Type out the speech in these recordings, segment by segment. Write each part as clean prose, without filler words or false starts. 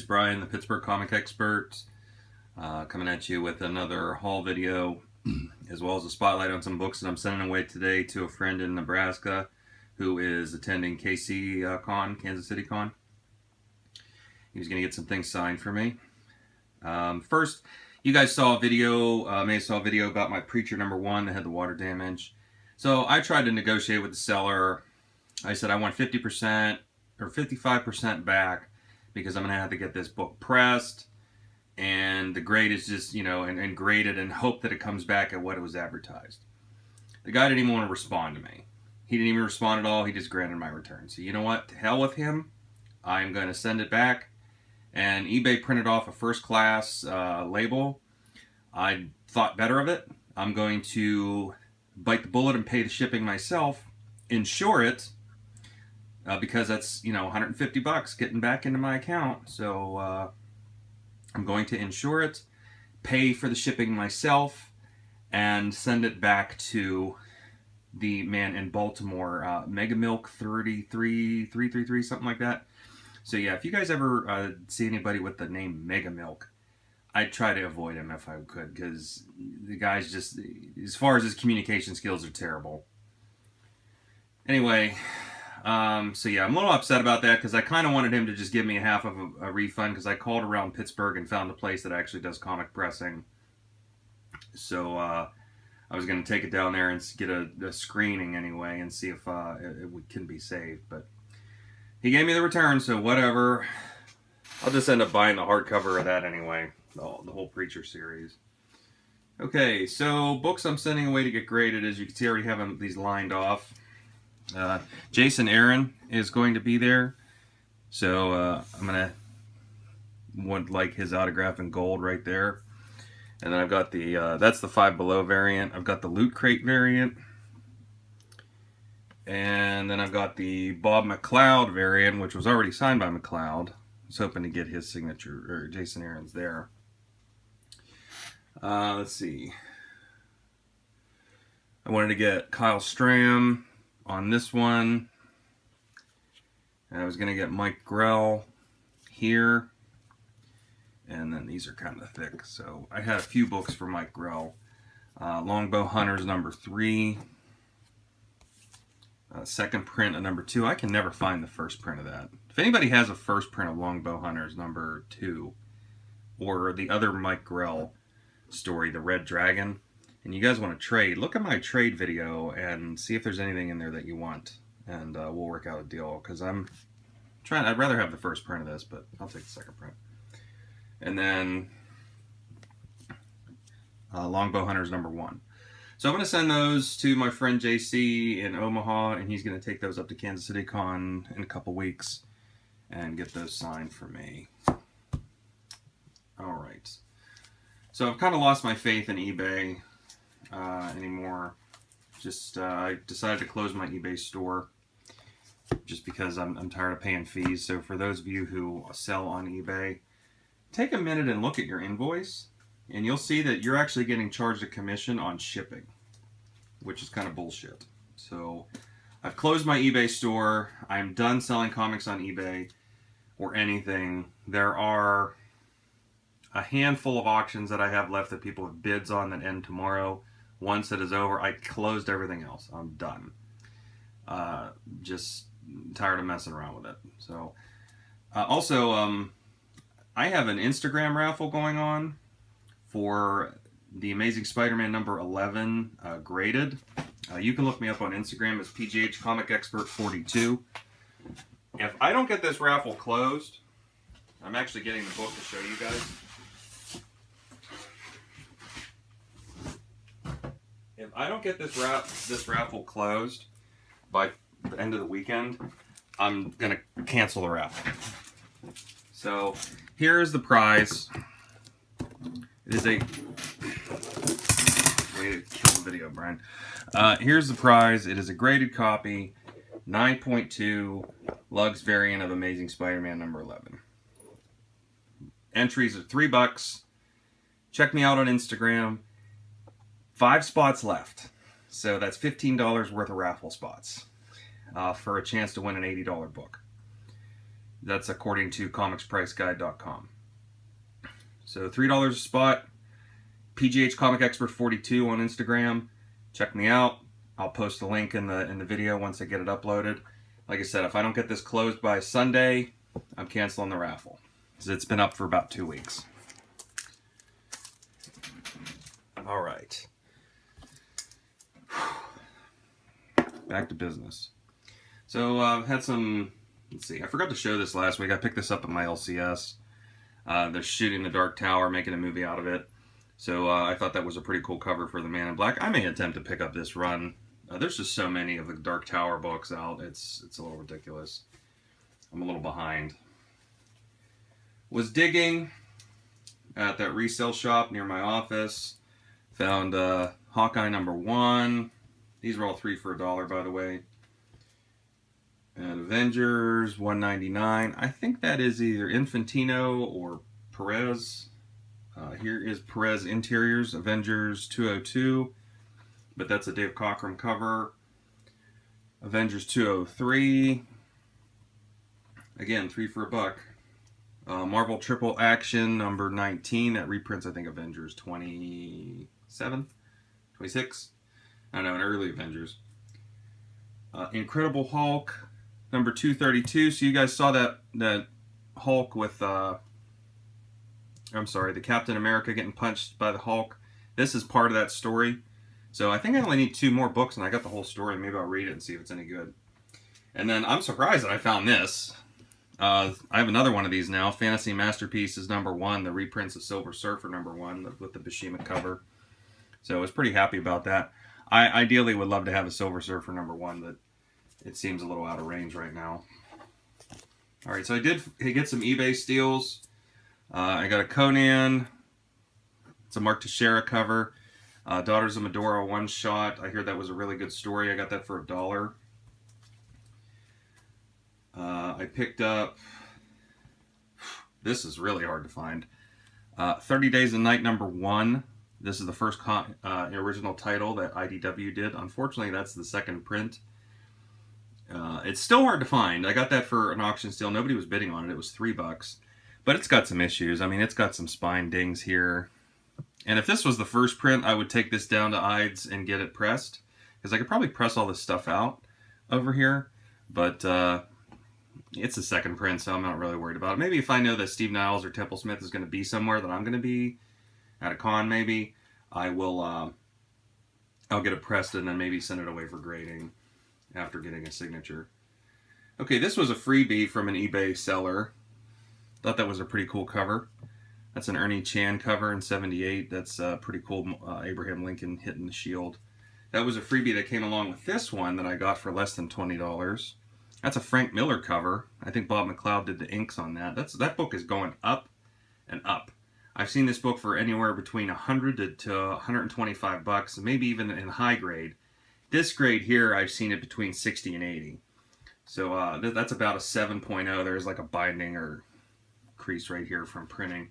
guys, Brian, the Pittsburgh comic expert, coming at you with another haul video, as well as a spotlight on some books that I'm sending away today to a friend in Nebraska who is attending KC Con, Kansas City Con. He's going to get some things signed for me. First, you guys saw a video, may have saw a video about my Preacher #1 that had the water damage. So I tried to negotiate with the seller. I said I want 50% or 55% back because I'm going to have to get this book pressed, and the grade is just, and graded, and hope that it comes back at what it was advertised. The guy didn't even want to respond to me. He didn't even respond at all. He just granted my return. So you know what? To hell with him. I'm going to send it back. And eBay printed off a first class label. I thought better of it. I'm going to bite the bullet and pay the shipping myself, insure it, because that's, $150 getting back into my account. So I'm going to insure it, pay for the shipping myself, and send it back to the man in Baltimore, Mega Milk 33333, something like that. So yeah, if you guys ever see anybody with the name Mega Milk, I'd try to avoid him if I could, because the guy's just, as far as his communication skills, are terrible. Anyway, so yeah, I'm a little upset about that because I kind of wanted him to just give me half of a refund, because I called around Pittsburgh and found a place that actually does comic pressing. So I was going to take it down there and get a screening anyway and see if it can be saved. But he gave me the return, so whatever. I'll just end up buying the hardcover of that anyway, the whole Preacher series. Okay, so books I'm sending away to get graded. As you can see, I already have these lined off. Jason Aaron is going to be there, so I'm gonna want like his autograph in gold right there. And then I've got the that's the Five Below variant. I've got the Loot Crate variant, and then I've got the Bob McLeod variant, which was already signed by McLeod. I was hoping to get his signature, or Jason Aaron's there. Let's see. I wanted to get Kyle Stram on this one. And I was going to get Mike Grell here. And then these are kind of thick. So I had a few books for Mike Grell. Longbow Hunters #3. Second print of #2. I can never find the first print of that. If anybody has a first print of Longbow Hunters #2, or the other Mike Grell story, The Red Dragon, and you guys want to trade, look at my trade video and see if there's anything in there that you want, and we'll work out a deal, because I'd rather have the first print of this, but I'll take the second print. And then Longbow Hunters #1. So I'm going to send those to my friend JC in Omaha, and he's going to take those up to Kansas City Con in a couple weeks and get those signed for me. Alright. So I've kind of lost my faith in eBay anymore. I decided to close my eBay store just because I'm tired of paying fees. So for those of you who sell on eBay, take a minute and look at your invoice, and you'll see that you're actually getting charged a commission on shipping, which is kind of bullshit. So I've closed my eBay store. I'm done selling comics on eBay or anything. There are a handful of auctions that I have left that people have bids on that end tomorrow. Once it is over, I closed everything else. I'm done. Just tired of messing around with it. So also, I have an Instagram raffle going on for the Amazing Spider-Man #11 graded. You can look me up on Instagram as PGH Comic Expert 42. If I don't get this raffle closed, I'm actually getting the book to show you guys. If I don't get this raffle closed by the end of the weekend, I'm gonna cancel the raffle. So here is the prize. It is a way to kill the video, Brian. Here's the prize. It is a graded copy, 9.2 Lugs variant of Amazing Spider-Man #11. Entries are $3. Check me out on Instagram. 5 spots left, so that's $15 worth of raffle spots for a chance to win an $80 book. That's according to comicspriceguide.com. So $3 a spot. PGH Comic Expert 42 on Instagram. Check me out. I'll post a link in the video once I get it uploaded. Like I said, if I don't get this closed by Sunday, I'm canceling the raffle, because it's been up for about 2 weeks. All right. Back to business. So I've had some, let's see, I forgot to show this last week. I picked this up at my LCS. They're shooting the Dark Tower, making a movie out of it. So I thought that was a pretty cool cover for the Man in Black. I may attempt to pick up this run. There's just so many of the Dark Tower books out. It's a little ridiculous. I'm a little behind. Was digging at that resale shop near my office. Found Hawkeye #1. These were all 3 for $1, by the way. And Avengers $1.99. I think that is either Infantino or Perez. Here is Perez Interiors, Avengers 202. But that's a Dave Cockrum cover. Avengers 203. Again, 3 for $1. Marvel Triple Action #19. That reprints, I think, Avengers 27? 26? I don't know, an early Avengers. Incredible Hulk #232. So you guys saw that Hulk with, the Captain America getting punched by the Hulk. This is part of that story. So I think I only need 2 more books, and I got the whole story. Maybe I'll read it and see if it's any good. And then I'm surprised that I found this. I have another one of these now. Fantasy Masterpieces #1, the reprints of Silver Surfer #1 with the Bashima cover. So I was pretty happy about that. I ideally would love to have a Silver Surfer #1, but it seems a little out of range right now. All right, so I did get some eBay steals. I got a Conan. It's a Mark Teixeira cover. Daughters of Medora one-shot. I hear that was a really good story. I got that for $1. I picked up, this is really hard to find, 30 Days a Night #1. This is the first original title that IDW did. Unfortunately, that's the second print. It's still hard to find. I got that for an auction steal. Nobody was bidding on it. It was $3. But it's got some issues. I mean, it's got some spine dings here. And if this was the first print, I would take this down to IDES and get it pressed, because I could probably press all this stuff out over here. But it's a second print, so I'm not really worried about it. Maybe if I know that Steve Niles or Temple Smith is going to be somewhere that I'm going to be, at a con maybe, I will, I'll get it pressed and then maybe send it away for grading after getting a signature. Okay, this was a freebie from an eBay seller. Thought that was a pretty cool cover. That's an Ernie Chan cover in '78. That's pretty cool. Abraham Lincoln hitting the shield. That was a freebie that came along with this one that I got for less than $20. That's a Frank Miller cover. I think Bob McLeod did the inks on that. That book is going up and up. I've seen this book for anywhere between $100 to $125, maybe even in high grade. This grade here, I've seen it between $60 and $80. So that's about a 7.0. There's like a binding or crease right here from printing.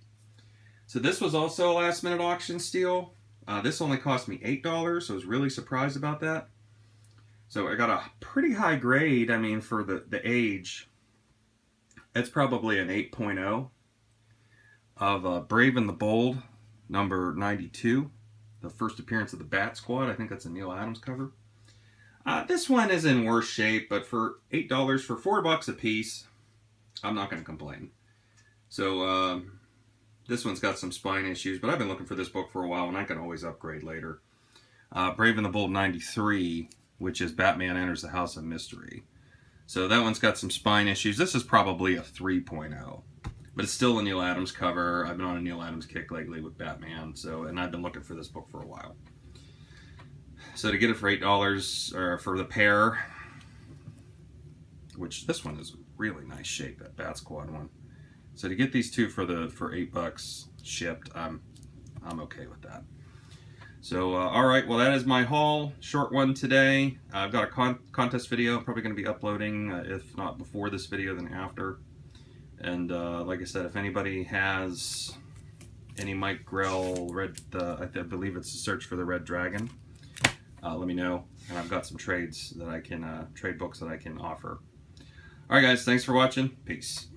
So this was also a last minute auction steal. This only cost me $8, so I was really surprised about that. So I got a pretty high grade. I mean, for the age, it's probably an 8.0 of Brave and the Bold, #92. The first appearance of the Bat Squad. I think that's a Neil Adams cover. This one is in worse shape, but for $8, for $4 a piece, I'm not going to complain. So this one's got some spine issues, but I've been looking for this book for a while, and I can always upgrade later. Brave and the Bold '93, which is Batman Enters the House of Mystery. So that one's got some spine issues. This is probably a 3.0, but it's still a Neil Adams cover. I've been on a Neil Adams kick lately with Batman, and I've been looking for this book for a while. So to get it for $8, or for the pair, which this one is really nice shape, that Bat Squad one. So to get these two for $8 shipped, I'm okay with that. So all right, well, that is my haul. Short one today. I've got a contest video I'm probably going to be uploading, if not before this video, then after. And like I said, if anybody has any Mike Grell I believe it's a Search for the Red Dragon, let me know. And I've got some trades that I can trade books that I can offer. All right, guys, thanks for watching. Peace.